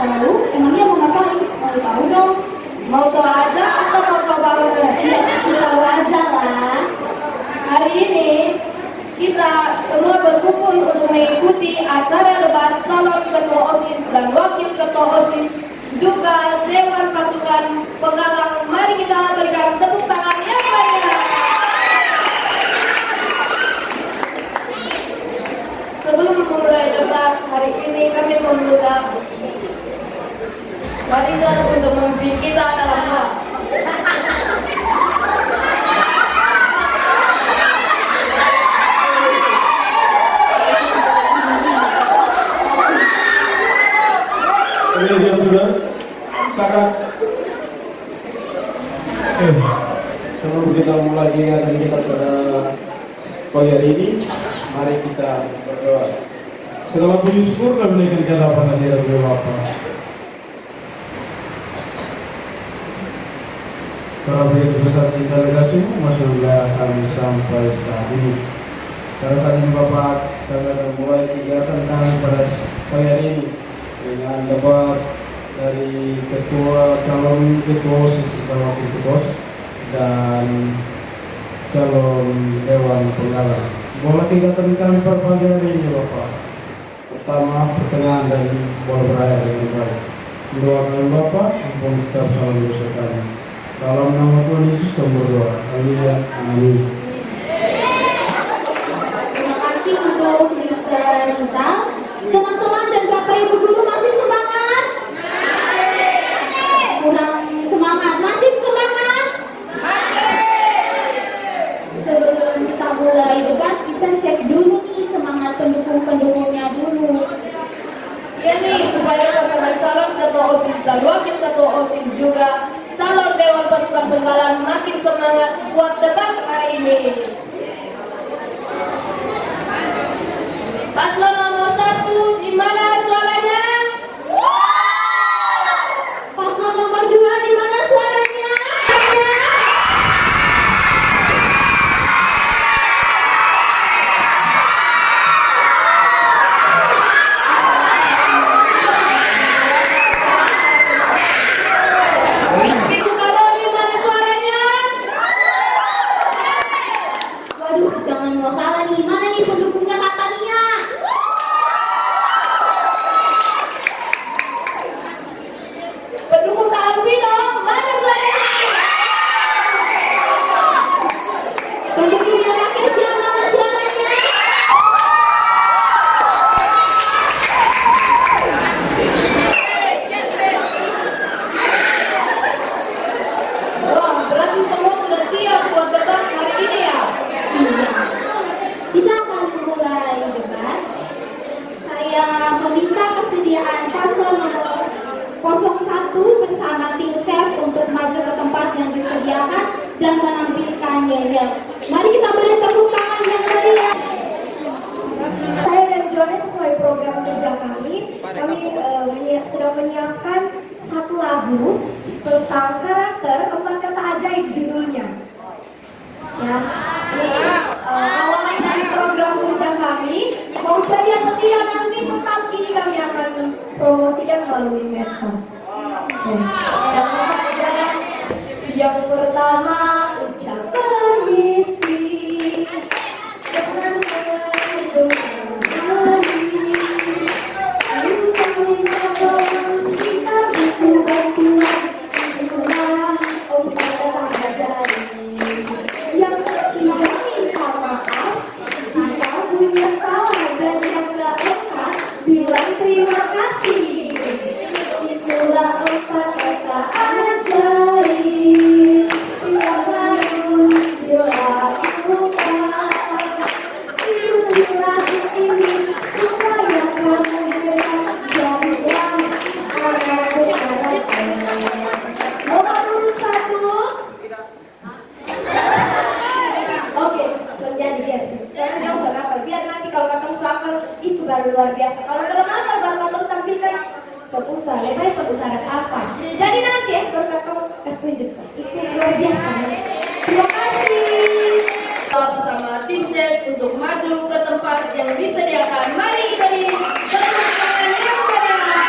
tahu? Emangnya mau ngapain? Mau tahu dong? Mau tahu aja atau mau tahu banget? Ya, tahu aja lah. Hari ini kita semua berkumpul untuk mengikuti acara debat calon ketua OSIS dan wakil ketua OSIS juga Dewan Pasukan Penggalang. Mari kita berikan tepuk tangan yang banyak. Sebelum memulai debat hari ini, kami mengundang wanita untuk memimpin kita dalam hal. Kemudian sudah sangat. Sebelum kita mulai kegiatan kita pada pagi hari ini, mari kita berdoa. Setelah puji syukur kami naikkan ke hadapan hadirat Bapa. Para begitu besar cinta dan kasih-Mu, masuklah kami sampai saat ini. Karena tadi Bapak kami akan mulai kegiatan kami pada pagi hari ini dengan debat dari calon ketua OSIS dan wakil ketua OSIS dan calon Dewan Penggalang. Bola kegiatan kami pada pagi hari ini Bapak. Pertama, pertengahan dan bola berakhir dengan baik. Mendoakan Bapak, ampun setiap salah dosa kami. Dalam nama Tuhan Yesus kami berdoa. Haleluya. Amin. Terima kasih untuk Mr. Rizal. Teman-teman dan Bapak Ibu Guru masih semangat? Kurang semangat? Masih semangat? Sebelum kita mulai debat, kita cek dulu nih semangat pendukung-pendukungnya dulu. Ya nih, supaya pasangan calon ketua OSIS dan wakil ketua OSIS juga calon Dewan Pasukan Penggalang makin semangat buat debat hari ini. Paslon nomor 1, di mana suaranya? Paslon nomor 2, di mana suaranya? Kalau di mana suaranya? Waduh, jangan mau kalah nih. Mana nih pendukungnya Kak Tania? Pendukung Kak Alvino, mana suaranya? Pendukungnya Kak Kesya, mana suaranya? Wah, berarti semua sudah siap buat debat hari ini ya? Iya. Kita akan mulai debat. Saya meminta kesediaan paslon nomor 01 bersama tim ses untuk maju ke tempat yang disediakan dan menampilkan yel-yel. Mari kita beri tepuk tangan yang meriah. Saya dan Jones sesuai program kerja kami sedang menyiapkan satu lagu tentang karakter 4 kata ajaib judulnya. Ya, ini awalnya dari program kerja kami. Mau jadi atau tidak nanti tetap ini kami akan promosikan melalui medsos. Yang pertama ucap permisi. Yang ketiga minta maaf jika punya salah dan yang gak lepas bilang terima kasih. Itulah 4 kata ajaib yang harus dilakukan. Inilah ini supaya kamu jadilah anak berkarakter. Nomor 1. Oke, jadi biar saya tidak usah hafal. Biar nanti kalau kata usah hafal itu baru luar biasa. Kalau dalam hafal baru kata tampilkan suatu usaha. Lepas suatu usaha ada apa? Jadi nanti ya baru kata kasih tunjuk saya. Itu luar biasa. Terima kasih. Bersama tim ses untuk maju ke tempat yang disediakan. Mari beri tepuk tangan yang meriah.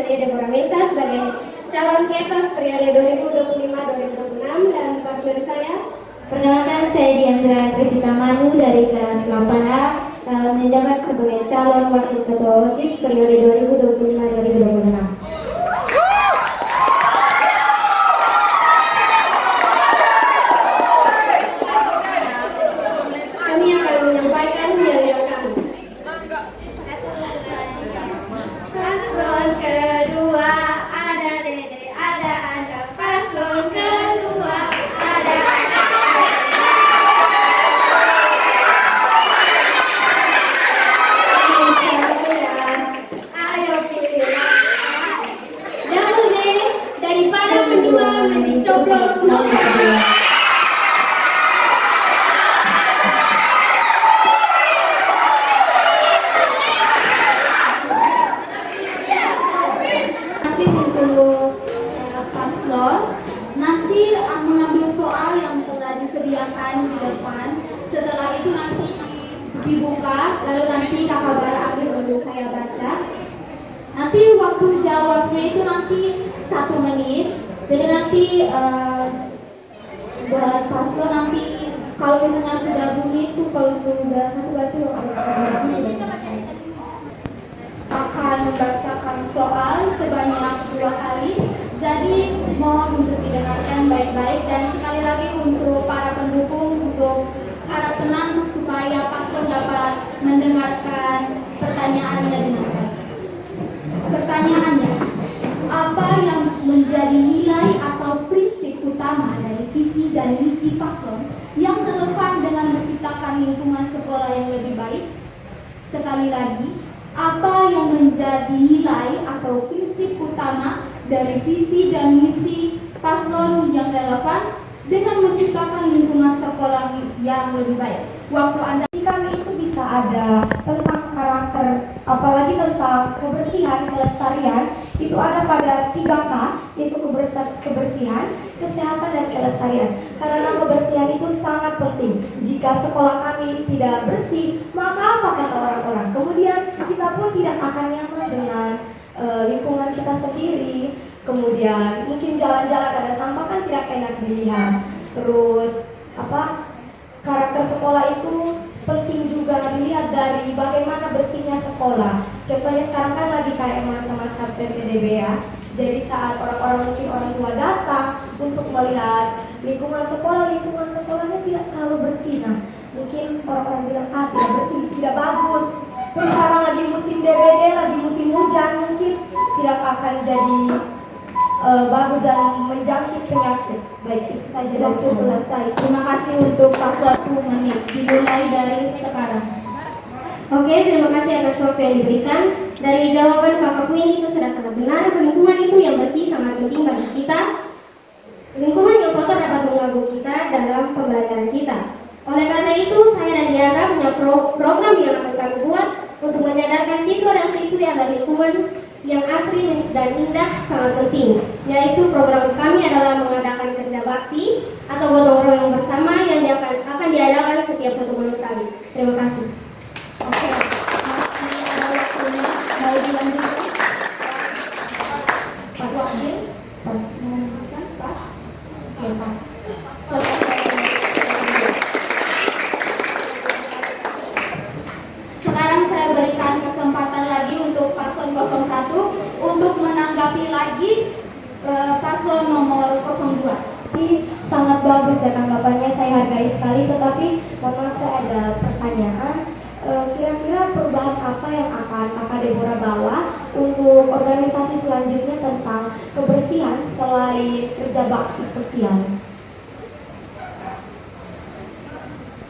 saya Deborah Mesa sebagai calon ketos periode 2025-2026 dan partner saya. Perkenalkan, saya Diandra Trisita Manu dari kelas 8A, menjabat sebagai calon wakil ketua OSIS periode 2025-2026. Kami akan menyampaikan yang kami. Paslon kedua ada Dede, ada Anda. Paslon kedua ada Anda. Ayo pilih. Jangan deh, daripada menjual mending coblos nomor 2. Nanti untuk paslon, nanti mengambil soal yang telah disediakan di depan. Setelah itu nanti dibuka, lalu nanti kakak Bara ambil untuk saya baca. Nanti waktu jawabnya itu nanti 1 menit. Jadi nanti buat paslon nanti kalau misalnya sudah bunyi itu, kalau sudah satu berarti akan membacakan soal sebanyak 2 kali. Jadi mohon untuk didengarkan baik-baik, dan sekali lagi untuk para pendukung untuk harap tenang supaya paslon dapat mendengarkan pertanyaannya dengan baik. Pertanyaannya, apa yang menjadi nilai atau prinsip utama dari visi dan misi paslon yang relevan dengan menciptakan lingkungan sekolah yang lebih baik? Sekali lagi, apa yang menjadi nilai atau prinsip utama dari visi dan misi paslon yang relevan dengan menciptakan lingkungan sekolah yang lebih baik? Waktu Anda. Kami itu bisa ada tentang karakter, apalagi tentang kebersihan, kelestarian, itu ada pada 3K, yaitu kebersihan, kesehatan, dan kelestarian. Karena kebersihan itu sangat penting. Jika sekolah kami tidak bersih, maka apa kata orang-orang? Kemudian kita pun tidak akan nyaman dengan lingkungan kita sendiri. Kemudian mungkin jalan-jalan ada sampah kan tidak enak dilihat. Terus karakter sekolah itu penting juga dilihat dari bagaimana bersihnya sekolah. Contohnya sekarang kan lagi kayak masa-masa PPDB ya. Jadi saat orang-orang mungkin orang tua datang untuk melihat lingkungan sekolahnya tidak terlalu bersih. Nah, mungkin orang-orang bilang tidak bersih, tidak bagus. Terus sekarang lagi musim DBD, lagi musim hujan, mungkin tidak akan jadi bagus dan menjangkit penyakit. Baik, itu saja Waktu selesai. Terima kasih untuk paslon 1 menit. Dimulai dari sekarang. Oke, terima kasih atas waktu yang diberikan. Dari jawaban Kakak Queen itu sudah sangat benar. Lingkungan itu yang bersih sangat penting bagi kita. Lingkungan yang kotor dapat mengganggu kita dalam pembelajaran kita. Oleh karena itu, saya dan Diandra punya program yang akan kami buat untuk menyadarkan siswa dan siswi agar lingkungan yang asri dan indah sangat penting. Yaitu program kami adalah mengadakan kerja bakti atau gotong royong bersama yang akan diadakan setiap 1 bulan sekali. Terima kasih. Oke, masih ada waktunya. Mau dilanjutkan? Pak Wakil, pas melanjutkan, Pak. Oke, pas. Sekarang saya berikan kesempatan lagi untuk paslon 01 untuk menanggapi lagi paslon nomor 02. Ini sangat bagus ya tanggapannya, saya hargai sekali. Tetapi mohon saya ada pertanyaan. Kira-kira perubahan apa yang akan Kakak Deborah bawa untuk organisasi selanjutnya tentang kebersihan selain kerja bakti sosial?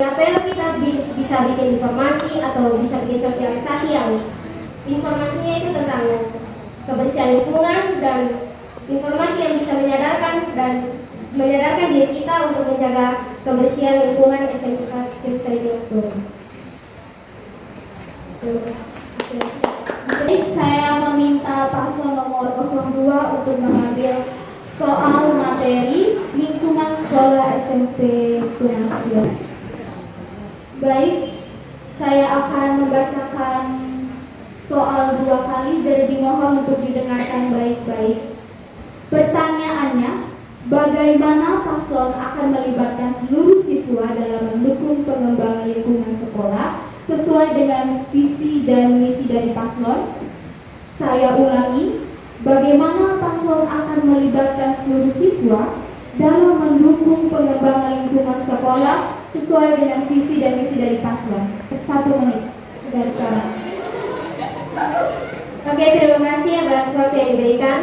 Apel kita bisa bikin informasi atau bisa bikin sosialisasi yang informasinya itu tentang kebersihan lingkungan dan informasi yang bisa menyadarkan diri kita untuk menjaga kebersihan lingkungan SMK Kristen Guru. Baik, saya meminta paslon nomor 02 untuk mengambil soal materi lingkungan sekolah SMP Gunasio. Baik, saya akan membacakan soal dua kali, jadi dimohon untuk didengarkan baik-baik. Pertanyaannya, bagaimana paslon akan melibatkan seluruh siswa dalam mendukung pengembangan lingkungan sekolah sesuai dengan visi dan misi dari paslon? Saya ulangi, bagaimana paslon akan melibatkan seluruh siswa dalam mendukung pengembangan lingkungan sekolah sesuai dengan visi dan misi dari paslon? 1 menit dari sekarang. Oke, terima kasih atas waktu yang diberikan.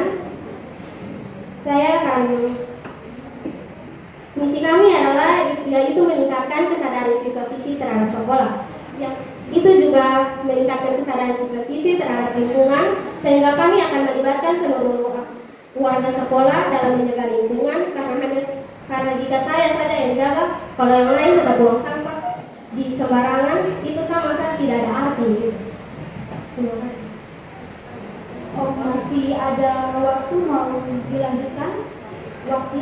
Misi kami adalah yaitu meningkatkan kesadaran siswa-siswi terhadap sekolah. Yang itu juga meningkatkan kesadaran siswa-siswi terhadap lingkungan, sehingga kami akan melibatkan seluruh warga sekolah dalam menjaga lingkungan, karena jika saya saja yang jaga, kalau yang lain tetap buang sampah di sembarangan, itu sama saja tidak ada arti. Terima kasih. Oh, masih ada waktu, mau dilanjutkan waktu?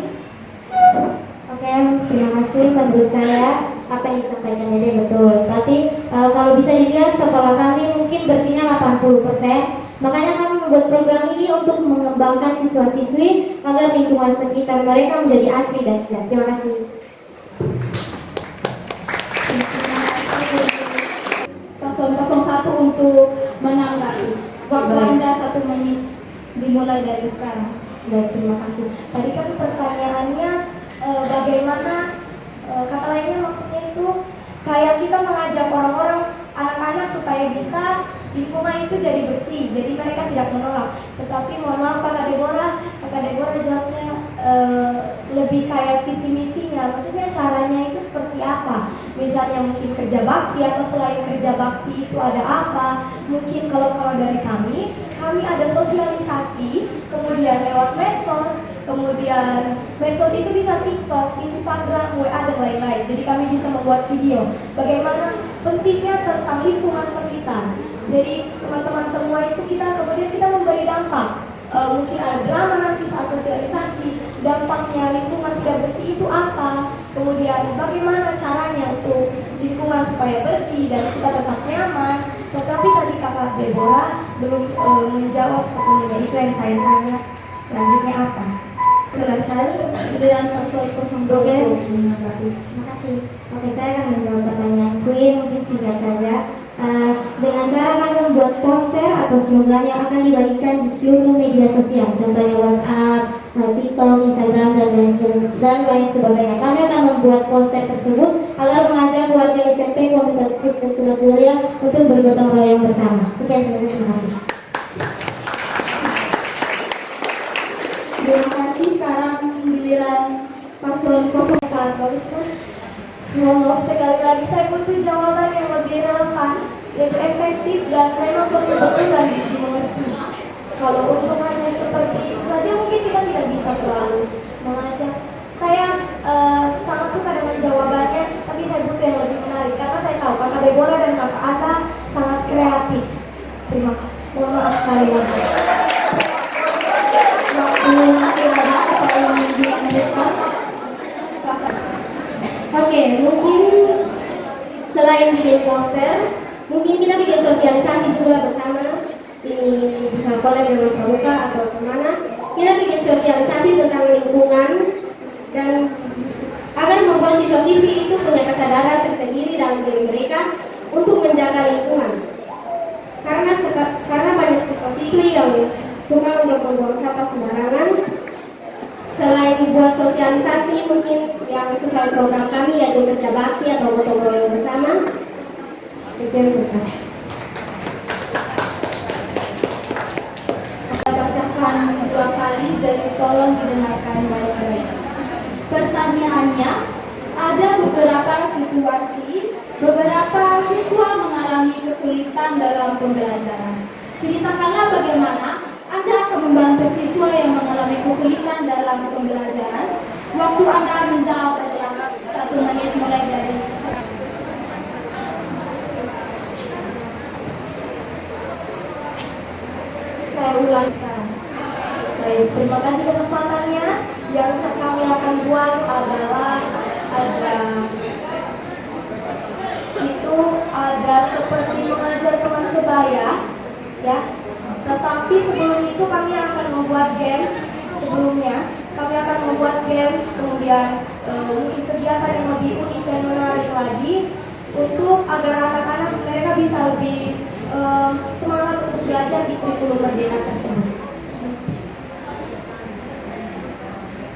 Oke, terima kasih. Menurut saya apa yang disampaikan ini betul. Tapi kalau bisa dilihat sekolah kami mungkin bersihnya 80%. Makanya kami membuat program ini untuk mengembangkan siswa-siswi agar lingkungan sekitar mereka menjadi asri dan indah. Terima kasih. Paslon 01 untuk menanggapi. Waktu Anda 1 menit, dimulai dari sekarang. Baik, terima kasih. Tadi kan pertanyaannya bagaimana kata lainnya maksudnya itu kayak kita mengajak orang-orang anak-anak supaya bisa lingkungan itu jadi bersih, jadi mereka tidak menolak. Tetapi mohon maaf Kakak Deborah jawabnya lebih kayak visi misinya, maksudnya caranya itu seperti apa? Misalnya mungkin kerja bakti atau selain kerja bakti itu ada apa? Mungkin kalau dari kami ada sosialisasi, kemudian lewat medsos, kemudian medsos itu bisa TikTok, Instagram, WA dan lain-lain. Jadi kami bisa membuat video bagaimana pentingnya tentang lingkungan sekitar. Jadi teman-teman semua itu kemudian kita memberi dampak. Mungkin ada drama nanti saat sosialisasi, dampaknya lingkungan tidak bersih itu apa, kemudian bagaimana caranya untuk lingkungan supaya bersih dan kita tetap nyaman. Tetapi tadi Kakak Deborah belum menjawab sepenuhnya itu yang saya tanya. Selanjutnya apa? Selesai dengan paslon 02 menanggapi. Terima kasih. Oke, saya akan menjawab pertanyaan Queen, mungkin singkat saja. Dengan cara kami membuat poster atau slogan yang akan dibagikan di seluruh media sosial, contohnya WhatsApp, TikTok, Instagram, dan lain sebagainya. Kami akan membuat poster tersebut agar mengajak warga SMP Komunitas Kristen Tunas Mulia untuk bergotong royong bersama. Sekian, terima kasih. Terima kasih. Sekarang giliran paslon 01. Mohon sekali lagi saya butuh jawaban yang lebih relevan, yaitu efektif dan memang betul-betul dan dimengerti. Kalau untuk hanya seperti itu saja mungkin kita tidak bisa terlalu mengajak. Saya sangat suka dengan jawabannya, tapi saya butuh yang lebih menarik karena saya tahu Kakak Deborah dan Kakak Ata sangat kreatif. Terima kasih. Mohon maaf sekali lagi. Waktu masih ada, apa yang dilanjutkan? Oke, mungkin selain bikin poster, mungkin kita bikin sosialisasi juga bersama. Ini bisa kolab dengan pramuka atau kemana. Kita bikin sosialisasi tentang lingkungan dan agar membuat siswa-siswi itu punya kesadaran tersendiri dalam diri mereka untuk menjaga lingkungan. Karena banyak siswa-siswi yang suka untuk membuang sampah sembarangan. Selain dibuat sosialisasi, mungkin yang sesuai program kami yaitu kerja bakti atau gotong royong bersama. Sekian, terima kasih. Saya bacakan 2 kali, jadi tolong didengarkan baik-baik. Pertanyaannya, ada beberapa situasi, beberapa siswa mengalami kesulitan dalam pembelajaran. Ceritakanlah bagaimana Anda akan membantu siswa yang mengalami kesulitan dalam pembelajaran. Waktu Anda menjawab adalah 1 menit mulai dari sekarang. Saya ulang sekarang. Baik, terima kasih kesempatannya. Yang kami akan buat adalah ada seperti mengajar teman sebaya. ya. Tetapi sebelum itu kami akan membuat games. Sebelumnya kami akan membuat games, kemudian mungkin kegiatan yang lebih unik dan menarik lagi untuk agar anak-anak mereka bisa lebih semangat untuk belajar di kurikulum merdeka tersebut.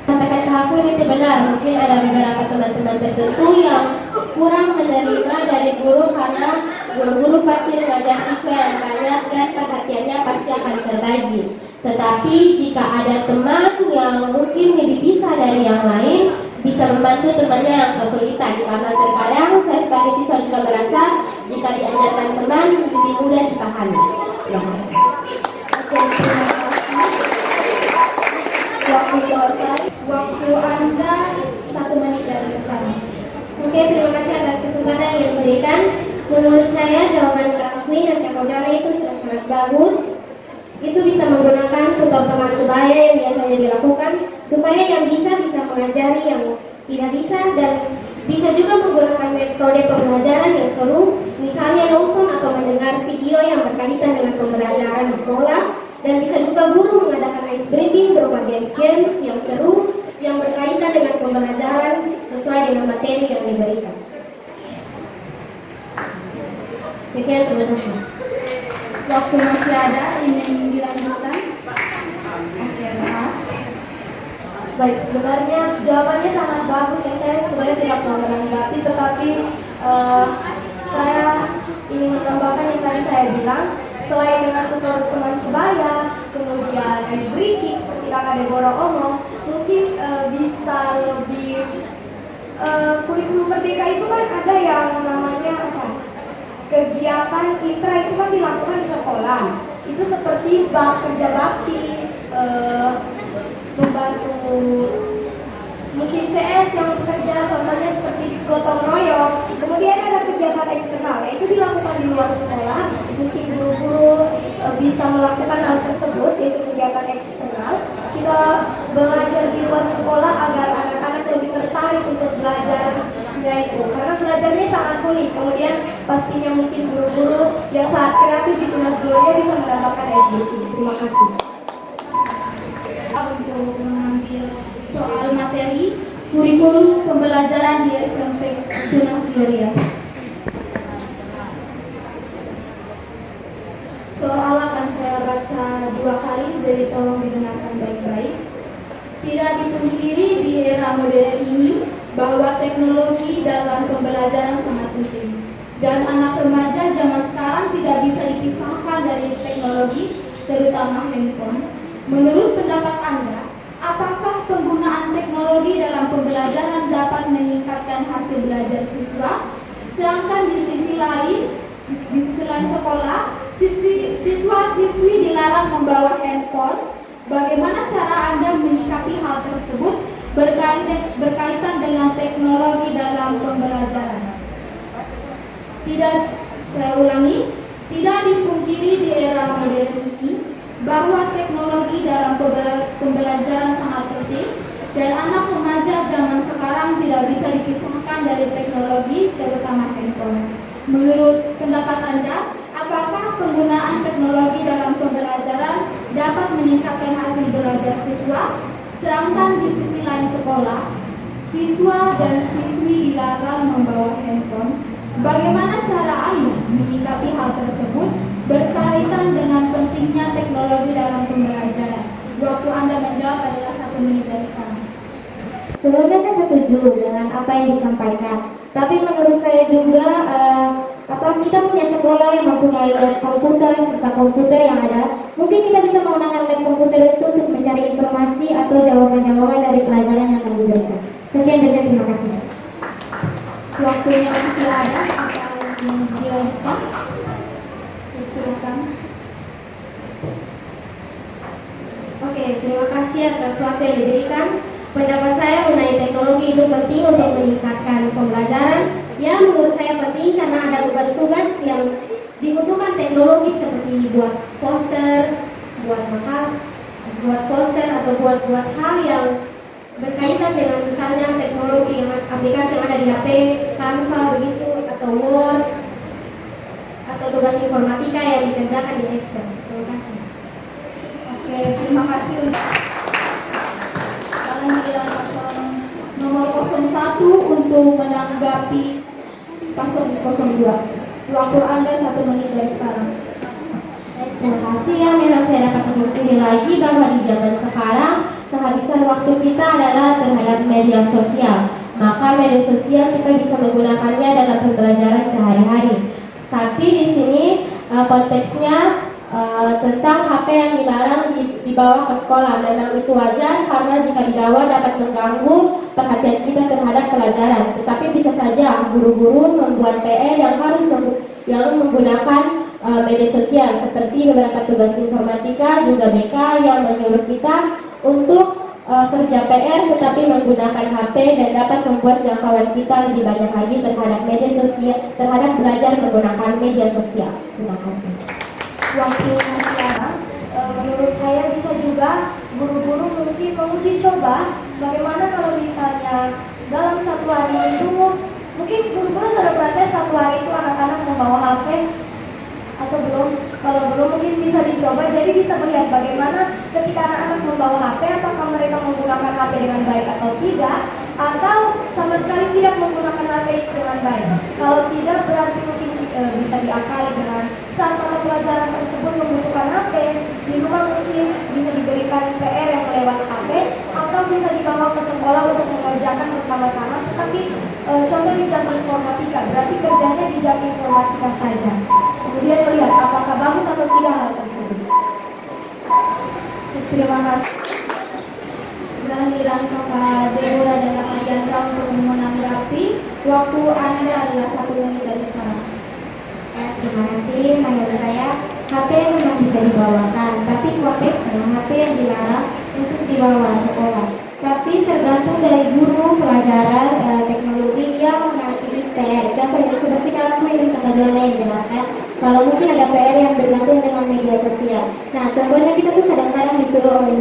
Sampaikan ke aku ini benar, mungkin ada beberapa teman-teman tertentu yang kurang menerima dari guru karena guru-guru pasti mengajar siswa yang banyak dan perhatiannya pasti akan terbagi. Tetapi jika ada teman yang mungkin lebih bisa dari yang lain, bisa membantu temannya yang kesulitan, karena terkadang saya sebagai siswa juga merasa jika diajarkan teman lebih mudah dipahami. Terima kasih. Oke, terima kasih. Waktu selesai, waktu Anda 1 menit dari sekarang. Oke, terima kasih atas kesempatan yang diberikan. Menurut saya jawaban Kak Queen dan Kak Ojana itu sudah sangat bagus. Itu bisa menggunakan tutor teman sebaya yang biasanya dilakukan supaya yang bisa mengajari yang tidak bisa, dan bisa juga menggunakan metode pembelajaran yang seru, misalnya nonton atau mendengar video yang berkaitan dengan pembelajaran di sekolah, dan bisa juga guru mengadakan ice breaking berupa games-games yang seru yang berkaitan dengan pembelajaran sesuai dengan materi yang diberikan. Sekian, terima kasih. Waktu masih ada, ingin dilanjutkan? Oke, Mas. Baik, sebenarnya jawabannya sangat bagus ya. Saya sebenarnya tidak mau menanggapi, tetapi saya ingin menambahkan yang tadi saya bilang. Selain dengan tutor teman sebaya, kemudian ice breaking seperti Kakak Deborah omong, mungkin bisa lebih kurikulum merdeka itu kan ada yang namanya apa? Kegiatan intra itu kan dilakukan di sekolah. Itu seperti kerja bakti, membantu mungkin CS yang bekerja, contohnya seperti gotong royong. Kemudian ada kegiatan eksternal, yaitu dilakukan di luar sekolah. Mungkin guru-guru bisa melakukan hal tersebut, yaitu kegiatan eksternal. Kita belajar di luar sekolah agar anak-anak lebih tertarik untuk belajarnya itu, karena belajarnya sangat unik. Kemudian pastinya mungkin guru-guru yang sangat kreatif di tunas dulunya bisa mendapatkan SDT. Terima kasih. Untuk mengambil soal materi kurikulum pembelajaran di SMP Tunas Gloria. Soal akan saya baca 2 kali, jadi tolong didengarkan baik-baik. Tidak dipungkiri di era modern ini bahwa teknologi dalam pembelajaran sangat penting, dan anak remaja zaman sekarang tidak bisa dipisahkan dari teknologi, terutama handphone. Menurut pendapat Anda, apakah penggunaan teknologi dalam pembelajaran dapat meningkatkan hasil belajar siswa? Sedangkan di sisi lain sekolah, siswa-siswi dilarang membawa handphone. Bagaimana cara Anda menyikapi hal tersebut berkaitan dengan teknologi dalam pembelajaran? Saya ulangi, tidak dipungkiri di era modern ini bahwa teknologi dalam pembelajaran sangat penting, dan anak remaja zaman sekarang tidak bisa dipisahkan dari teknologi, terutama handphone. Menurut pendapat Anda, apakah penggunaan teknologi dalam pembelajaran dapat meningkatkan hasil belajar siswa? Sedangkan di sisi lain sekolah, siswa dan siswi dilarang membawa handphone. Bagaimana cara Anda menyikapi hal tersebut berkaitan dengan pentingnya teknologi dalam pembelajaran? Waktu Anda menjawab adalah 1 menit dari sekarang. Sebelumnya saya setuju dengan apa yang disampaikan. Tapi menurut saya juga kita punya sekolah yang mempunyai lab komputer serta komputer yang ada. Mungkin kita bisa menggunakan lab komputer itu untuk mencari informasi atau jawaban-jawaban dari pelajaran yang akan diberikan. Sekian dan terima kasih. Waktunya masih ada, apa yang dilanjutkan? Silakan. Oke, terima kasih atas waktu yang diberikan. Pendapat saya mengenai teknologi itu penting untuk meningkatkan pembelajaran. Ya, menurut saya penting karena ada tugas-tugas yang dibutuhkan teknologi seperti buat poster, buat poster atau buat hal yang berkaitan dengan misalnya teknologi yang aplikasi yang ada di HP, Canva begitu, atau Word, atau tugas informatika yang dikerjakan di Excel. Terima kasih. Oke, terima kasih untuk giliran paslon nomor 01 untuk menanggapi paslon 02. Waktu Anda 1 menit dari sekarang. Terima kasih ya, memang saya dapat memungkiri lagi bahwa di zaman sekarang kehabisan waktu kita adalah terhadap media sosial. Maka media sosial kita bisa menggunakannya dalam pembelajaran sehari-hari. Tapi di sini konteksnya tentang HP yang dilarang dibawa ke sekolah. Memang itu wajar karena jika dibawa dapat mengganggu perhatian kita terhadap pelajaran. Tetapi bisa saja guru-guru membuat PR yang harus menggunakan media sosial, seperti beberapa tugas informatika juga BK yang menyuruh kita untuk kerja PR tetapi menggunakan HP dan dapat membuat jangkauan kita lebih banyak lagi terhadap media sosial, terhadap belajar menggunakan media sosial. Terima kasih. Waktu sekarang, menurut saya bisa juga guru-guru mungkin menguji coba bagaimana kalau misalnya dalam 1 hari itu mungkin guru-guru sudah praktek 1 hari itu anak-anak membawa HP atau belum. Kalau belum mungkin bisa dicoba, jadi bisa melihat bagaimana ketika anak-anak membawa HP, apakah mereka menggunakan HP dengan baik atau tidak, atau sama sekali tidak menggunakan HP itu dengan baik. Kalau tidak, berarti mungkin bisa diakali dengan saat mata pelajaran tersebut membutuhkan HP, di rumah mungkin bisa diberikan PR yang lewat HP, atau bisa dibawa ke sekolah untuk mengerjakan bersama-sama. Tetapi contoh di jam informatika, berarti kerjanya di jam informatika saja. Kemudian melihat apakah bagus atau tidak hal tersebut. Terima kasih. Sekarang giliran Kakak Deborah dan Kakak Diandra untuk menanggapi. Waktu Anda adalah 1 menit dari sekarang. Terima kasih. Menurut saya HP memang bisa dibawakan, tapi konteksnya HP yang dilarang untuk dibawa sekolah. Tapi tergantung dari guru pelajaran teknologi yang mengasih PR. Contohnya seperti kalau yang kata Dona yang jelaskan, kalau mungkin ada PR yang bergantung dengan media sosial. Nah, contohnya kita tuh kadang-kadang disuruh oleh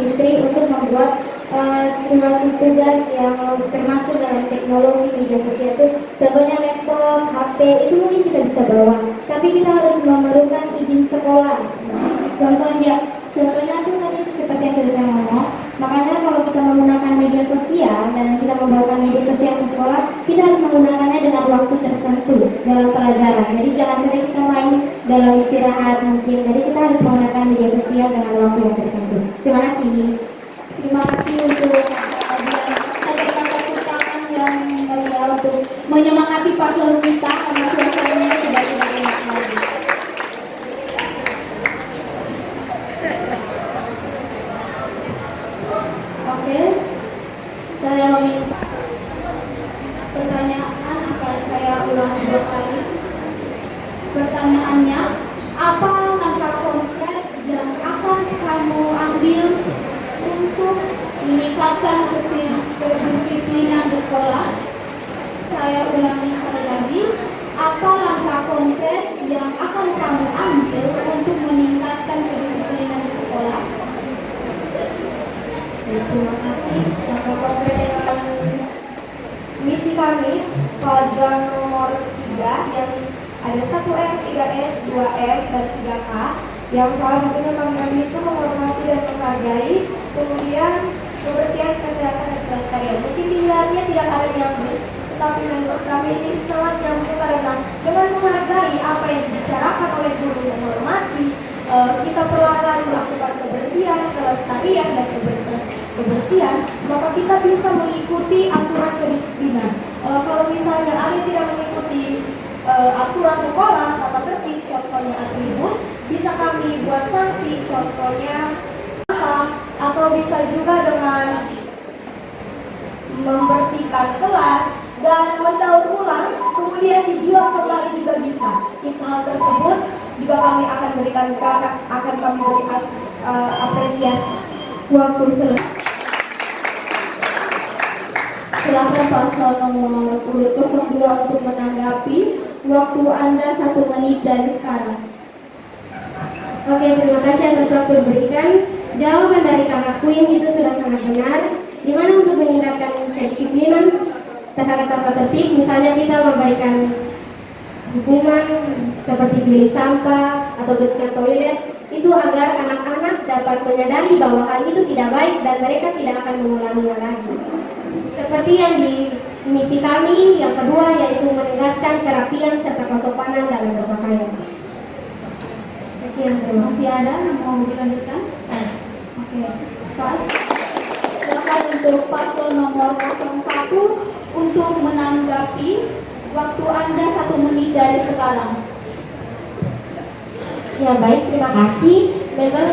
istri untuk membuat suatu tugas yang termasuk dalam teknologi media sosial itu, contohnya laptop, HP, itu mungkin kita bisa bawa. Tapi kita harus memerlukan izin sekolah. Contohnya tuh tadi seperti yang sudah saya ngomong. Makanya kalau kita menggunakan media sosial dan kita membawakan media sosial ke sekolah, kita harus menggunakannya dengan waktu tertentu dalam pelajaran. Jadi jangan sering kita main dalam istirahat mungkin. Jadi kita harus menggunakan media sosial dengan waktu yang tertentu. Terima kasih. Terima kasih untuk kata-kata ucapan yang mulia untuk menyemangati paslon kita karena suasananya sudah tidak enak lagi. Oke, saya meminta pertanyaan akan saya ulang 2 kali. Pertanyaannya, apa langkah konkret yang akan kamu ambil untuk meningkatkan kedisiplinan di sekolah? Saya ulangi sekali lagi, apa langkah konkret yang akan kamu ambil untuk meningkatkan kedisiplinan di sekolah? Terima kasih. Langkah konkret yang misi kami pada nomor 3 yang ada 1M, 3S, 2M, dan 3K. Yang salah satunya kami ambil itu menghormati dan menghargai, kemudian kebersihan, kesehatan, dan kelestarian. Mungkin pilihannya tidak ada nyambung, tetapi menurut kami ini sangat nyambung karena dengan menghargai apa yang dibicarakan oleh guru, menghormati, kita perlahan melakukan kebersihan, kelestarian, dan kebersihan, maka kita bisa mengikuti aturan kedisiplinan. Kalau misalnya ada tidak mengikuti aturan sekolah, tata tertib, contohnya atribut, bisa kami buat sanksi, contohnya atau bisa juga dengan membersihkan kelas dan mendaur ulang, kemudian dijual kembali juga bisa. Itu hal tersebut juga kami akan berikan apresiasi. Waktu selesai. Silakan paslon nomor 02 untuk menanggapi. Waktu Anda 1 menit dari sekarang. Oke, terima kasih atas waktu diberikan. Jawaban dari Kakak Queen itu sudah sangat benar. Di mana untuk meningkatkan kedisiplinan terhadap tata tertib, misalnya kita memberikan hubungan seperti bilik sampah atau bersihkan toilet, itu agar anak-anak dapat menyadari bahwa hal itu tidak baik dan mereka tidak akan mengulanginya lagi. Seperti yang di misi kami yang kedua, yaitu menegaskan kerapian serta kesopanan dalam berpakaian. Sekian, terima kasih. Masih ada yang mau dilanjutkan? Oke, pas. Silakan untuk paslon nomor 01 untuk menanggapi. Waktu Anda 1 menit dari sekarang. Ya baik, terima kasih. Memang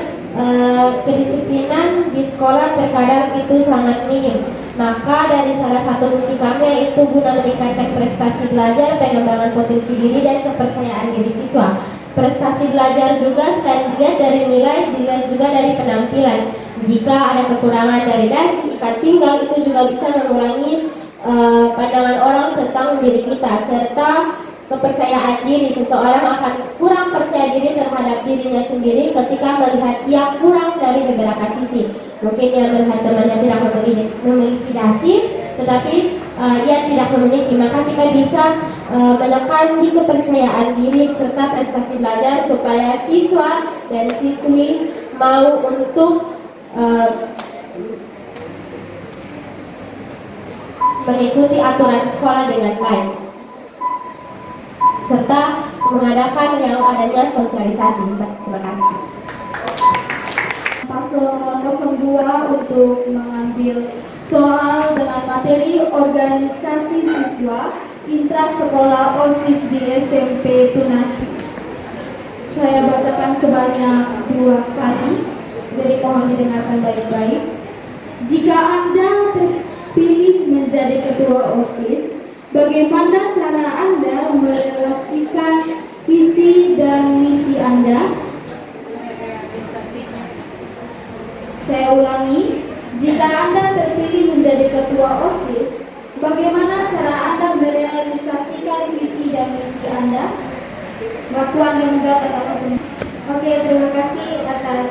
kedisiplinan di sekolah terkadang itu sangat minim. Maka dari salah satu misi kami yaitu guna meningkatkan prestasi belajar, pengembangan potensi diri dan kepercayaan diri siswa. Prestasi belajar juga selain dilihat dari nilai, dilihat juga dari penampilan. Jika ada kekurangan dari dasi, ikat pinggang, itu juga bisa mengurangi pandangan orang tentang diri kita, serta kepercayaan diri. Seseorang akan kurang percaya diri terhadap dirinya sendiri ketika melihat ia kurang dari beberapa sisi. Mungkin ia melihat temannya tidak memiliki dasi, tetapi ia tidak memiliki. Maka kita bisa menekan di kepercayaan diri serta prestasi belajar supaya siswa dan siswi mau untuk mengikuti aturan sekolah dengan baik, serta mengadakan yang adanya sosialisasi. Terima kasih. Paslon nomor 02 untuk mengambil soal dengan materi organisasi siswa intra sekolah OSIS di SMP Tunas. Saya bacakan sebanyak 2 kali, jadi mohon didengarkan baik-baik. Jika Anda terpilih menjadi ketua OSIS, bagaimana cara Anda merelasikan visi dan misi Anda? Saya ulangi, jika Anda terpilih menjadi ketua OSIS, bagaimana cara Anda merealisasikan visi dan misi Anda? Waktu Anda menjawab atas 1 menit. Oke, terima kasih atas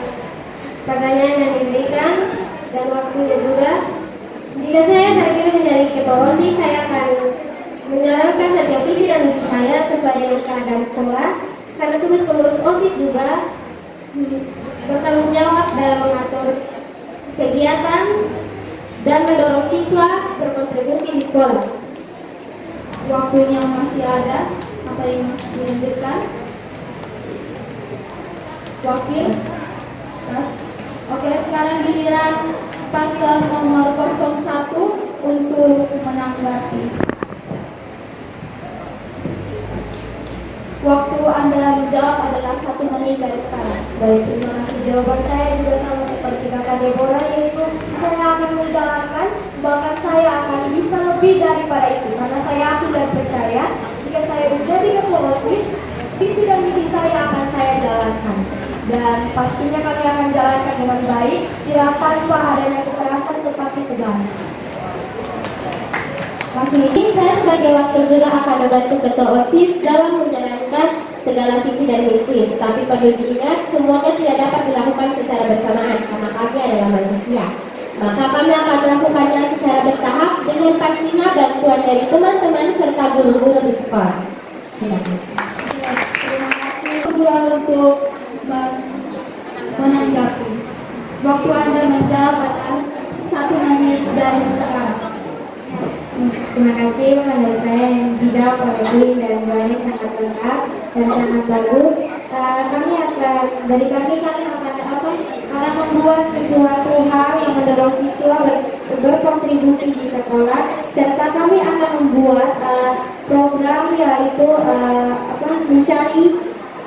pertanyaan yang diberikan dan waktunya juga. Jika saya terpilih menjadi ketua OSIS, saya akan menjalankan setiap visi dan misi saya sesuai dengan keadaan sekolah, karena tugas pengurus OSIS juga bertanggung jawab dalam mengatur kegiatan dan mendorong siswa berkontribusi di sekolah. Waktunya masih ada, apa yang dilanjutkan? Wakil? Pas. Oke, sekarang giliran paslon nomor 01 untuk menanggapi. Waktu Anda menjawab adalah 1 menit dari sekarang. Baik, terima kasih. Jawaban saya juga sama seperti kakak Deborah, yaitu saya akan menjalankan, bahkan saya akan bisa lebih daripada itu, karena saya yakin dan percaya jika saya menjadi ketua OSIS, visi dan misi saya akan saya jalankan, dan pastinya kami akan jalankan dengan baik, tidak tanpa adanya kekerasan tetapi tegas. Masih ini saya sebagai wakil juga akan membantu ketua OSIS dalam menjalankan segala visi dan misi. Tetapi perlu diingat, semuanya tidak dapat dilakukan secara bersamaan karena kami adalah manusia. Maka kami akan melakukannya secara bertahap dengan pastinya bantuan dari teman-teman serta guru-guru di sekolah. Terima kasih. Terima kasih. Kedua untuk menanggapi. Waktu Anda menjawab adalah 1 menit dari sekarang. Terima kasih. Menurut saya yang dijawab oleh Win dan Wani sangat lengkap dan sangat bagus. Kami akan membuat sesuatu hal yang mendorong siswa berkontribusi di sekolah, serta kami akan membuat program yaitu mencari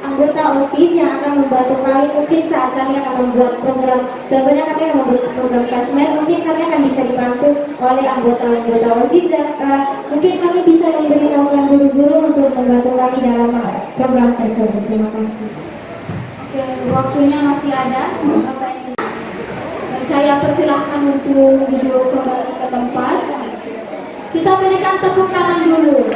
anggota OSIS yang akan membantu kami. Mungkin saat kami akan membuat program, contohnya kami akan membuat program klasmen, mungkin kami akan bisa dibantu oleh anggota OSIS, dan mungkin kami bisa memberi naungan guru-guru untuk membantu kami dalam program tersebut. Terima kasih. Oke, waktunya masih ada. Saya persilahkan untuk duduk kembali ke tempat. Kita berikan tepuk tangan dulu.